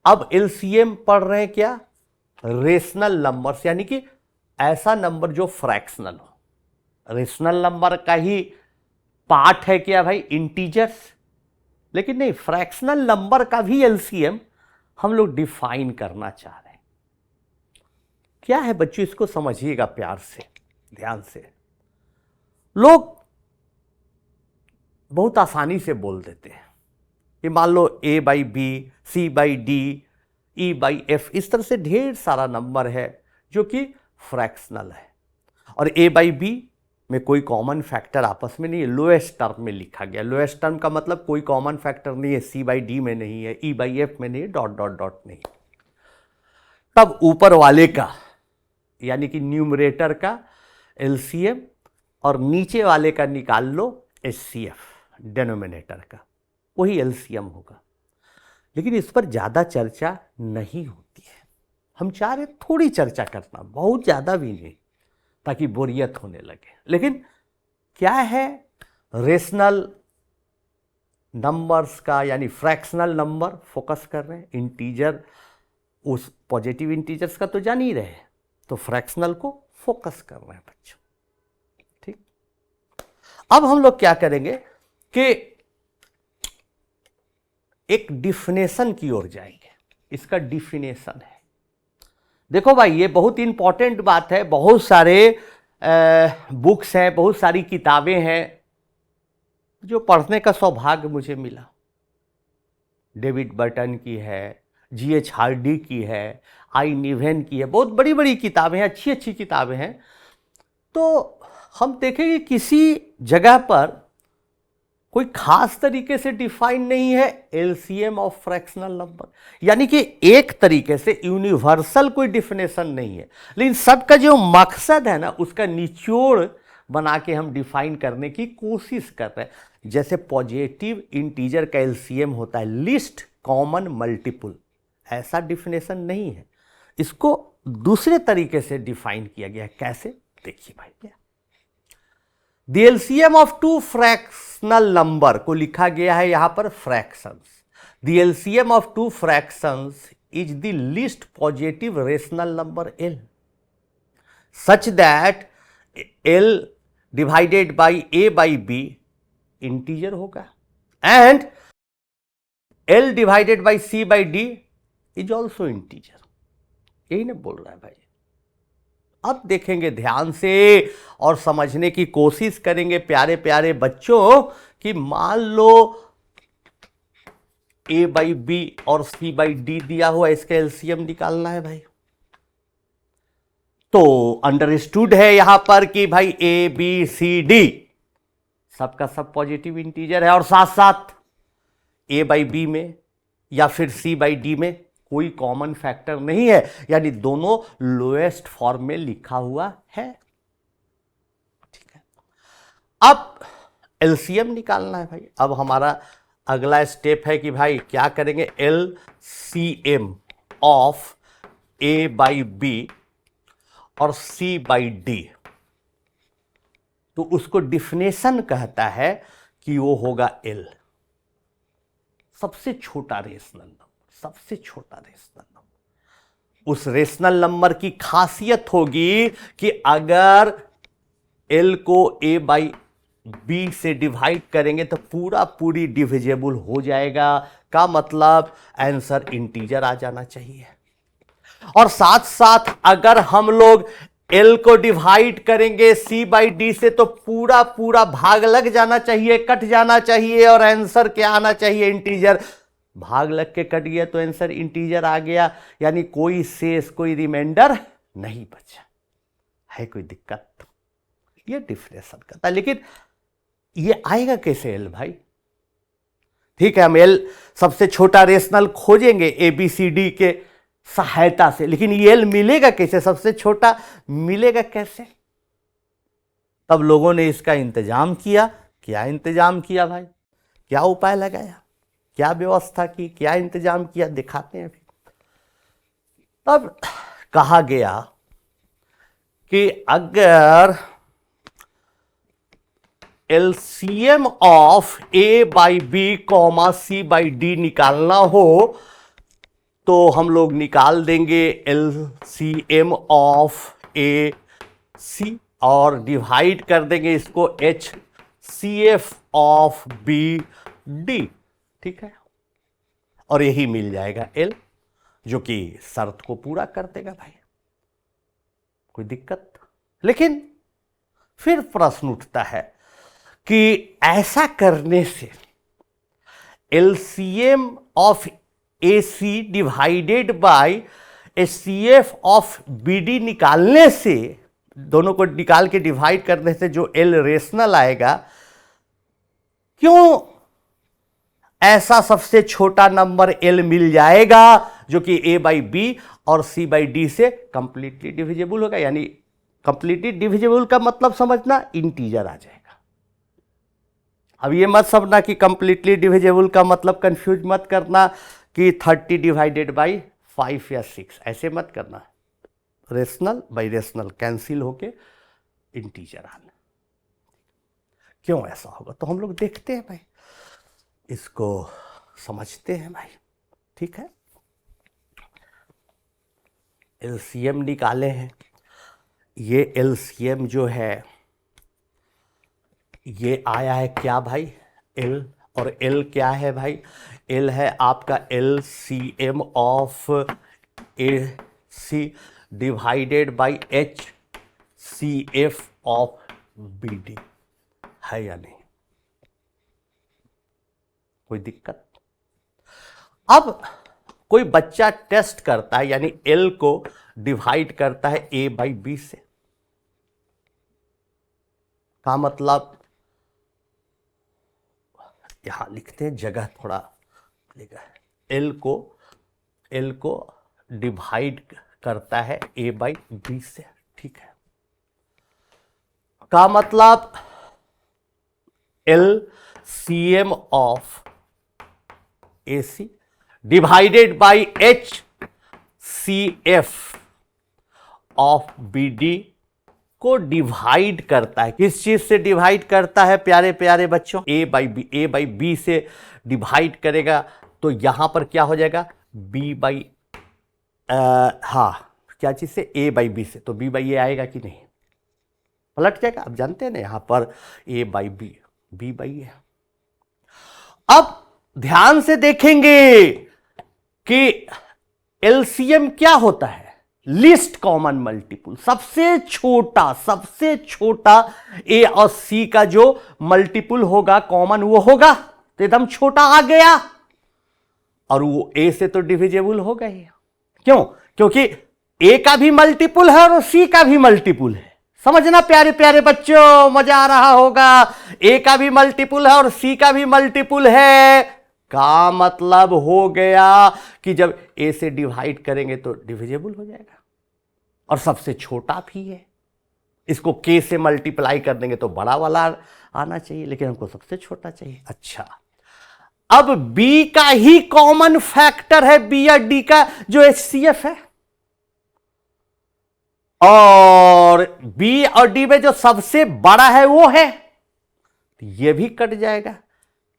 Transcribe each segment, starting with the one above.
अब एलसीएम पढ़ रहे हैं क्या, रेशनल नंबर्स, यानी कि ऐसा नंबर जो फ्रैक्शनल हो। रेशनल नंबर का ही पार्ट है क्या भाई, इंटीजर्स, लेकिन नहीं, फ्रैक्शनल नंबर का भी एलसीएम हम लोग डिफाइन करना चाह रहे हैं। क्या है बच्चों, इसको समझिएगा प्यार से, ध्यान से। लोग बहुत आसानी से बोल देते हैं कि मान लो a/b, c/d, e/f, इस तरह से ढेर सारा नंबर है जो कि फ्रैक्शनल है, और a/b में कोई कॉमन फैक्टर आपस में नहीं है, लोएस्ट टर्म में लिखा गया। लोएस्ट टर्म का मतलब कोई कॉमन फैक्टर नहीं है, c/d में नहीं है, e/f में नहीं है, डॉट डॉट डॉट नहीं। तब ऊपर वाले का यानी कि न्यूमरेटर का एलसीएम और नीचे वाले का निकाल लो एचसीएफ, डेनोमिनेटर का, वही एलसीएम होगा। लेकिन इस पर ज़्यादा चर्चा नहीं होती है। हम चाह रहे थोड़ी चर्चा करना, बहुत ज़्यादा भी नहीं, ताकि बोरियत होने लगे। लेकिन क्या है, रेशनल नंबर्स का यानी फ्रैक्शनल नंबर फोकस कर रहे हैं। इंटीजर, उस पॉजिटिव इंटीजर्स का तो जान ही रहे, तो फ्रैक्शनल को फोकस कर रहे हैं बच्चों। ठीक, अब हम लोग क्या करेंगे कि एक डिफिनेशन की ओर जाएंगे। इसका डिफिनेशन है, देखो भाई ये बहुत इंपॉर्टेंट बात है। बहुत सारे बुक्स हैं, बहुत सारी किताबें हैं जो पढ़ने का सौभाग्य मुझे मिला। डेविड बर्टन की है, जीएच हार्डी की है, आई निवेन की है, बहुत बड़ी बड़ी किताबें हैं, अच्छी अच्छी किताबें हैं। तो हम देखेंगे किसी जगह पर कोई खास तरीके से डिफाइन नहीं है एलसीएम ऑफ फ्रैक्शनल नंबर, यानी कि एक तरीके से यूनिवर्सल कोई डिफिनेशन नहीं है, लेकिन सबका जो मकसद है ना, उसका निचोड़ बना के हम डिफाइन करने की कोशिश कर रहे हैं। जैसे पॉजिटिव इंटीजर का एलसीएम होता है लीस्ट कॉमन मल्टीपल, ऐसा डिफिनेशन नहीं है, इसको दूसरे तरीके से डिफाइन किया गया है। कैसे, देखिए भाई, क्या the LCM of two fractional number को लिखा गया है यहां पर fractions. The LCM of two fractions is the least positive rational number L such that L divided by a/b integer होगा and L divided by c/d is also integer. यही ना बोल रहा है भाई। अब देखेंगे ध्यान से और समझने की कोशिश करेंगे प्यारे प्यारे बच्चों कि मान लो a/b और c/d दिया हुआ, इसका एलसीएम निकालना है भाई। तो अंडरस्टूड है यहां पर कि भाई a b c d सबका सब पॉजिटिव इंटीजर है, और साथ साथ a/b में या फिर c/d में कोई कॉमन फैक्टर नहीं है, यानी दोनों लोएस्ट फॉर्म में लिखा हुआ है। ठीक है, अब एलसीएम निकालना है भाई। अब हमारा अगला स्टेप है कि भाई क्या करेंगे, एलसीएम ऑफ a/b और c/d, तो उसको डिफिनेशन कहता है कि वो होगा एल, सबसे छोटा रेशनल नंबर, सबसे छोटा रेशनल नंबर। उस रेशनल नंबर की खासियत होगी कि अगर एल को a/b से डिवाइड करेंगे तो पूरी डिविजिबल हो जाएगा, का मतलब आंसर इंटीजर आ जाना चाहिए। और साथ साथ अगर हम लोग एल को डिवाइड करेंगे c/d से तो पूरा भाग लग जाना चाहिए, कट जाना चाहिए, और आंसर क्या आना चाहिए, इंटीजर। भाग लग के कट गया तो आंसर इंटीजर आ गया, यानी कोई शेष, कोई रिमाइंडर नहीं बचा। है कोई दिक्कत? ये डिफिनेशन करता है, लेकिन ये आएगा कैसे एल भाई? ठीक है, हम एल सबसे छोटा रेशनल खोजेंगे ABCD के सहायता से, लेकिन ये एल मिलेगा कैसे, सबसे छोटा मिलेगा कैसे? तब लोगों ने इसका इंतजाम किया। क्या इंतजाम किया भाई, क्या उपाय लगाया, क्या व्यवस्था की, क्या इंतजाम किया, दिखाते हैं अभी। तब कहा गया कि अगर एलसीएम ऑफ a/b, c/d निकालना हो तो हम लोग निकाल देंगे LCM ऑफ AC और डिवाइड कर देंगे इसको HCF ऑफ BD, ठीक है, और यही मिल जाएगा L, जो कि शर्त को पूरा कर देगा भाई, कोई दिक्कत। लेकिन फिर प्रश्न उठता है कि ऐसा करने से LCM of AC divided by HCF of BD निकालने से, दोनों को निकाल के डिवाइड करने से जो L रेशनल आएगा, क्यों ऐसा सबसे छोटा नंबर L मिल जाएगा जो कि A बाई B और C बाई D से कंप्लीटली डिविजिबल होगा। यानी कंप्लीटली डिविजिबल का मतलब समझना, इंटीजर आ जाएगा। अब ये मत समझना कि कंप्लीटली डिविजिबल का मतलब कंफ्यूज मत करना कि 30 डिवाइडेड बाई 5 या 6, ऐसे मत करना। रेशनल बाई रेशनल कैंसिल होके इंटीजर आना। क्यों ऐसा होगा तो हम लोग देखते हैं भाई, इसको समझते हैं भाई, ठीक है। LCM निकाले हैं, ये LCM जो है ये आया है क्या भाई, L, और L क्या है भाई, L है आपका LCM of AC divided by HCF of BD, है या नहीं, कोई दिक्कत। अब कोई बच्चा टेस्ट करता है, यानी L को डिवाइड करता है A बाई B से, का मतलब यहां लिखते हैं, जगह थोड़ा लेगा, L को डिवाइड करता है A बाई B से, ठीक है, का मतलब LCM of AC divided by HCF of BD को डिवाइड करता है, किस चीज से डिवाइड करता है प्यारे प्यारे बच्चों, A बाई B से डिवाइड करेगा, तो यहां पर क्या हो जाएगा, B बाई क्या चीज से, A बाई B से, तो B बाई A आएगा कि नहीं, पलट जाएगा। अब जानते हैं ना यहां पर A by B, B by A। अब ध्यान से देखेंगे कि LCM क्या होता है, लीस्ट कॉमन मल्टीपुल, सबसे छोटा A और C का जो मल्टीपुल होगा कॉमन वो होगा, तो एकदम छोटा आ गया, और वो A से तो डिविजिबल होगा ही। क्यों, क्योंकि A का भी मल्टीपुल है और C का भी मल्टीपुल है। समझना प्यारे प्यारे बच्चों, मजा आ रहा होगा। A का भी मल्टीपुल है और C का भी मल्टीपुल है, का मतलब हो गया कि जब A से डिवाइड करेंगे तो डिविजिबल हो जाएगा, और सबसे छोटा भी है। इसको K से मल्टीप्लाई कर देंगे तो बड़ा वाला आना चाहिए, लेकिन हमको सबसे छोटा चाहिए। अच्छा, अब B का ही कॉमन फैक्टर है, B या D का जो HCF है, और B और D में जो सबसे बड़ा है वो है, ये भी कट जाएगा।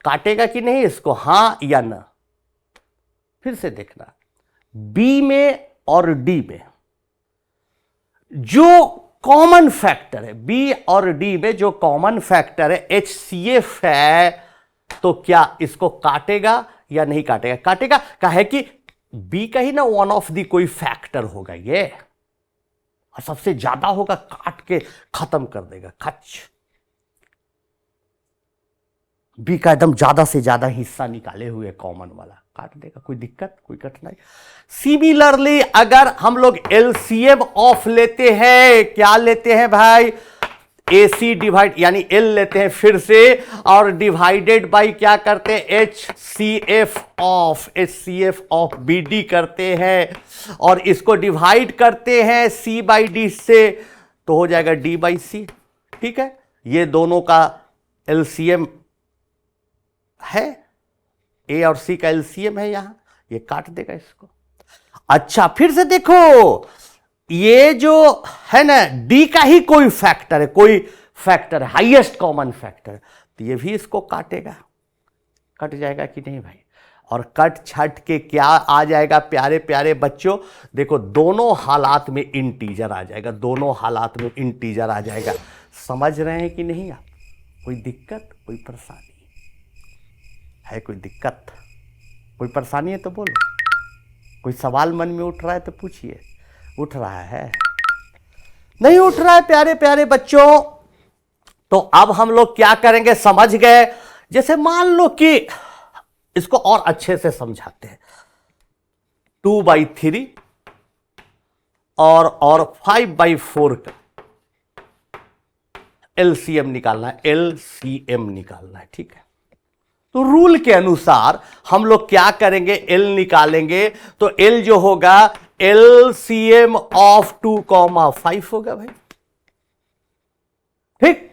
काटेगा कि नहीं इसको, हां या ना, फिर से देखना, B में और D में जो कॉमन फैक्टर है, B और D में जो कॉमन फैक्टर है HCF है, तो क्या इसको काटेगा या नहीं काटेगा, काटेगा। काहे कि B का ही ना वन ऑफ दी कोई फैक्टर होगा ये, और सबसे ज्यादा होगा, काट के खत्म कर देगा, खच। B का एकदम ज्यादा से ज्यादा हिस्सा निकाले हुए कॉमन वाला काट देगा, कोई दिक्कत, कोई कठिनाई। सिमिलरली अगर हम लोग LCM ऑफ लेते हैं, क्या लेते हैं भाई, AC डिवाइड, यानी L लेते हैं फिर से, और डिवाइडेड बाई क्या करते हैं, HCF ऑफ BD करते हैं, और इसको डिवाइड करते हैं C बाई D से, तो हो जाएगा D बाई C, ठीक है। ये दोनों का LCM है, A और C का LCM है, यहां ये काट देगा इसको। अच्छा, फिर से देखो, ये जो है ना D का ही कोई फैक्टर है, कोई फैक्टर है, हाईएस्ट कॉमन फैक्टर, तो ये भी इसको काटेगा, कट जाएगा कि नहीं भाई। और कट छट के क्या आ जाएगा प्यारे प्यारे बच्चों, देखो दोनों हालात में इंटीजर आ जाएगा, दोनों हालात में इंटीजर आ जाएगा। समझ रहे हैं कि नहीं आप? कोई दिक्कत, कोई परेशानी है? कोई दिक्कत, कोई परेशानी है तो बोलो, कोई सवाल मन में उठ रहा है तो पूछिए। उठ रहा है? नहीं उठ रहा है प्यारे प्यारे बच्चों? तो अब हम लोग क्या करेंगे, समझ गए? जैसे मान लो कि इसको और अच्छे से समझाते हैं, 2/3 और 5/4 का एलसीएम निकालना है, एलसीएम निकालना है, ठीक है। तो रूल के अनुसार हम लोग क्या करेंगे, एल निकालेंगे, तो एल जो होगा एलसीएम ऑफ 2,5 होगा भाई, ठीक,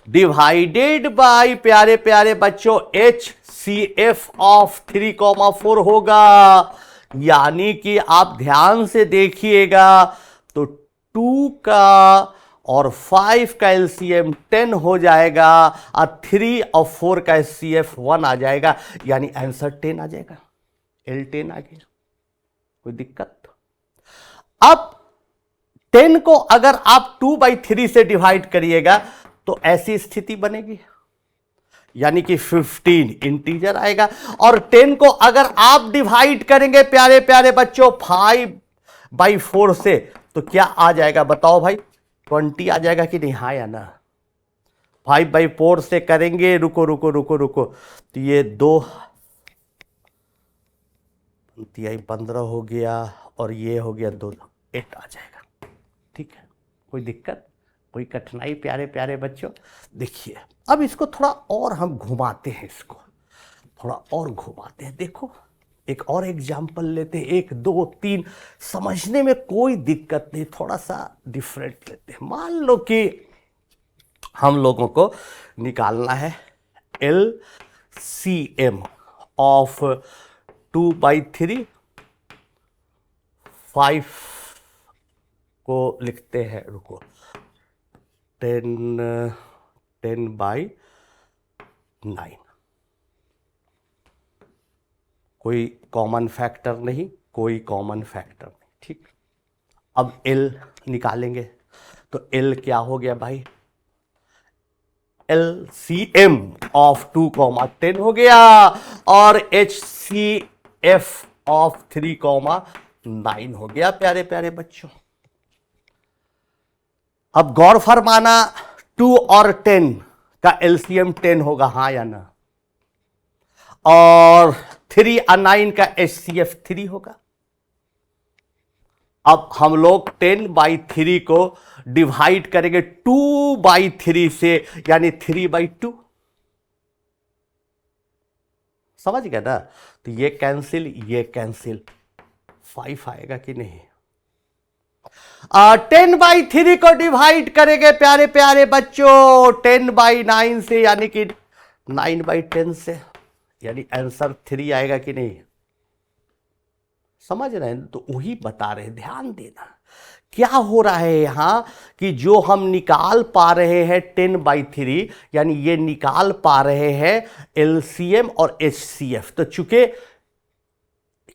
डिवाइडेड बाय प्यारे प्यारे बच्चों HCF ऑफ 3,4 होगा। यानी कि आप ध्यान से देखिएगा तो 2 का और 5 का एलसीएम 10 हो जाएगा और 3 और 4 का HCF 1 आ जाएगा, यानी आंसर 10 आ जाएगा, L10 आ गया। कोई दिक्कत? अब 10 को अगर आप 2/3 से डिवाइड करिएगा तो ऐसी स्थिति बनेगी, यानी कि 15 इंटीजर आएगा। और 10 को अगर आप डिवाइड करेंगे प्यारे प्यारे बच्चों 5/4 से तो क्या आ जाएगा बताओ भाई, 20 आ जाएगा कि नहीं? हाँ या ना? 5/4 से करेंगे, रुको रुको रुको रुको, तो ये 2 15 हो गया और ये हो गया 2, 8 आ जाएगा, ठीक है। कोई दिक्कत, कोई कठिनाई प्यारे प्यारे बच्चों? देखिए अब इसको थोड़ा और हम घुमाते हैं, इसको थोड़ा और घुमाते हैं। देखो एक और एग्जाम्पल लेते हैं, 1 2 3, समझने में कोई दिक्कत नहीं, थोड़ा सा डिफरेंट लेते हैं। मान लो कि हम लोगों को निकालना है LCM ऑफ 2/3, 5 को लिखते हैं, रुको, 10/9, कोई कॉमन फैक्टर नहीं, कोई कॉमन फैक्टर नहीं, ठीक। अब L निकालेंगे तो L क्या हो गया भाई, LCM ऑफ 2,10 हो गया और HCF ऑफ 3,9 हो गया प्यारे प्यारे बच्चों। अब गौर फरमाना, 2 और 10 का एलसीएम 10 होगा, हाँ या ना? और 3 और 9 का HCF 3 होगा। अब हम लोग 10/3 को डिवाइड करेंगे 2/3 से, यानी 3/2, समझ गए ना? तो ये कैंसिल 5 आएगा कि नहीं? 10/3 को डिवाइड करेंगे प्यारे प्यारे बच्चों 10/9 से, यानी कि 9/10 से, यानी आंसर 3 आएगा कि नहीं? समझ रहे हैं? तो वही बता रहे, ध्यान देना क्या हो रहा है यहां कि जो हम निकाल पा रहे हैं 10/3, यानी ये निकाल पा रहे हैं एलसीएम और HCF। तो चूंकि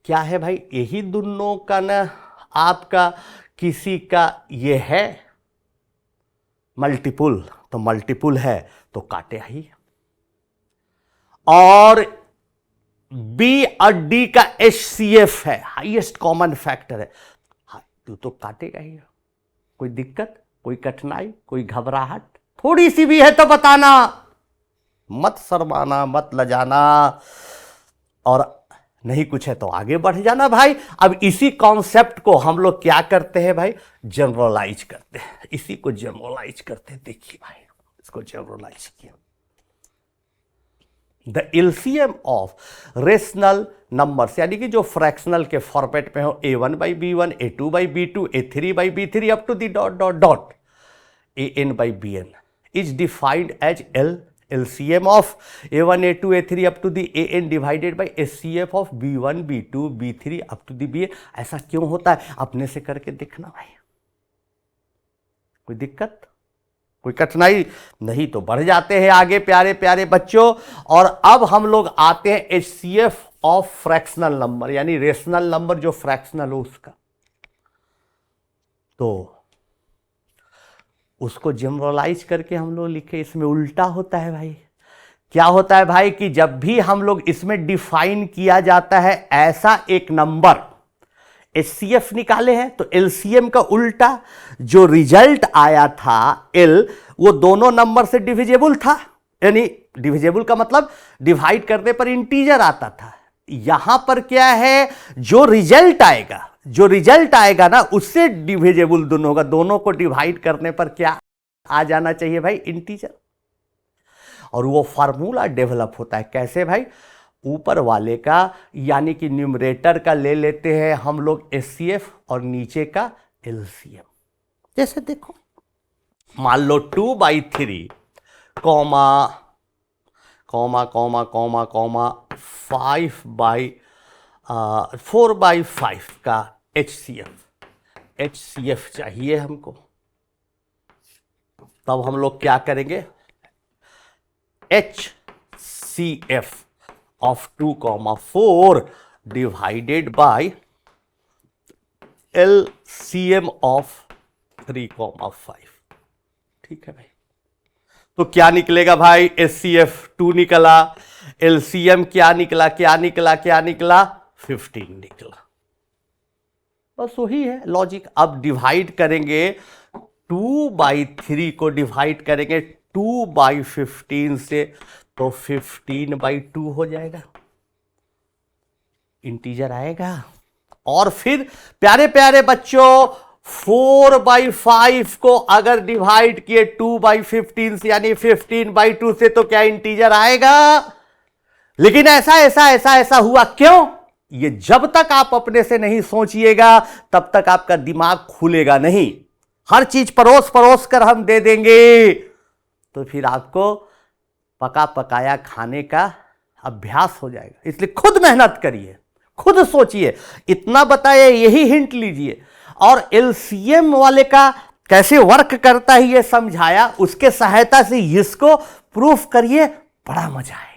क्या है भाई, यही दोनों का ना आपका किसी का ये है मल्टीपुल, तो मल्टीपुल है तो काटे ही, और B और D का HCF है, हाईएस्ट कॉमन फैक्टर है, तो काटेगा ही। कोई दिक्कत, कोई कठिनाई, कोई घबराहट थोड़ी सी भी है तो बताना, मत शर्माना, मत लजाना, और नहीं कुछ है तो आगे बढ़ जाना भाई। अब इसी कॉन्सेप्ट को हम लोग क्या करते हैं भाई, जनरलाइज करते हैं, इसी को जनरलाइज करते हैं। देखिए भाई इसको जनरलाइज किया, the LCM of rational numbers, यानी कि जो फ्रैक्शनल के फॉर्मेट में हो, A1/B1, A2/B2, A3/B3 up to the dot dot dot AN/BN is defined as LCM of A1, A2, A3 up to the AN divided by HCF of B1, B2, B3 up to the BN। ऐसा क्यों होता है, अपने से करके देखना भाई। कोई दिक्कत, कोई कठिनाई नहीं तो बढ़ जाते हैं आगे प्यारे प्यारे बच्चों। और अब हम लोग आते हैं HCF ऑफ फ्रैक्शनल नंबर, यानी रेशनल नंबर जो फ्रैक्शनल हो उसका। तो उसको जनरलाइज करके हम लोग लिखे, इसमें उल्टा होता है भाई। क्या होता है भाई कि जब भी हम लोग इसमें डिफाइन किया जाता है ऐसा एक नंबर, HCF निकाले हैं, तो LCM का उल्टा जो रिजल्ट आया था L, वो दोनों नंबर से डिविजेबल था, यानी डिविजेबल का मतलब डिवाइड करने पर इंटीजर आता था। यहां पर क्या है, जो रिजल्ट आएगा ना उससे डिविजेबल दोनों होगा, दोनों को डिवाइड करने पर क्या आ जाना चाहिए भाई, इंटीजर। और वो फार्मूला डेवलप होता है कैसे भाई, ऊपर वाले का यानी कि न्यूमरेटर का ले लेते हैं हम लोग HCF और नीचे का LCM। जैसे देखो मान लो 2/3 कॉमा 4/5 का HCF चाहिए हमको। तब हम लोग क्या करेंगे, HCF of 2,4 divided by LCM of 3,5। ठीक है भाई, तो क्या निकलेगा भाई, HCF 2 निकला, LCM क्या निकला 15 निकला। बस वही है लॉजिक। अब डिवाइड करेंगे 2/3 को डिवाइड करेंगे 2/15 से, तो 15/2 हो जाएगा, इंटीजर आएगा। और फिर प्यारे प्यारे बच्चों 4/5 को अगर डिवाइड किए 2/15 से यानी 15/2 से, तो क्या इंटीजर आएगा। लेकिन ऐसा हुआ क्यों, ये जब तक आप अपने से नहीं सोचिएगा तब तक आपका दिमाग खुलेगा नहीं। हर चीज परोस परोस कर हम दे देंगे तो फिर आपको पका पकाया खाने का अभ्यास हो जाएगा। इसलिए खुद मेहनत करिए, खुद सोचिए, इतना बताया यही हिंट लीजिए। और LCM वाले का कैसे वर्क करता है ये समझाया, उसके सहायता से इसको प्रूफ करिए, बड़ा मजा आएगा।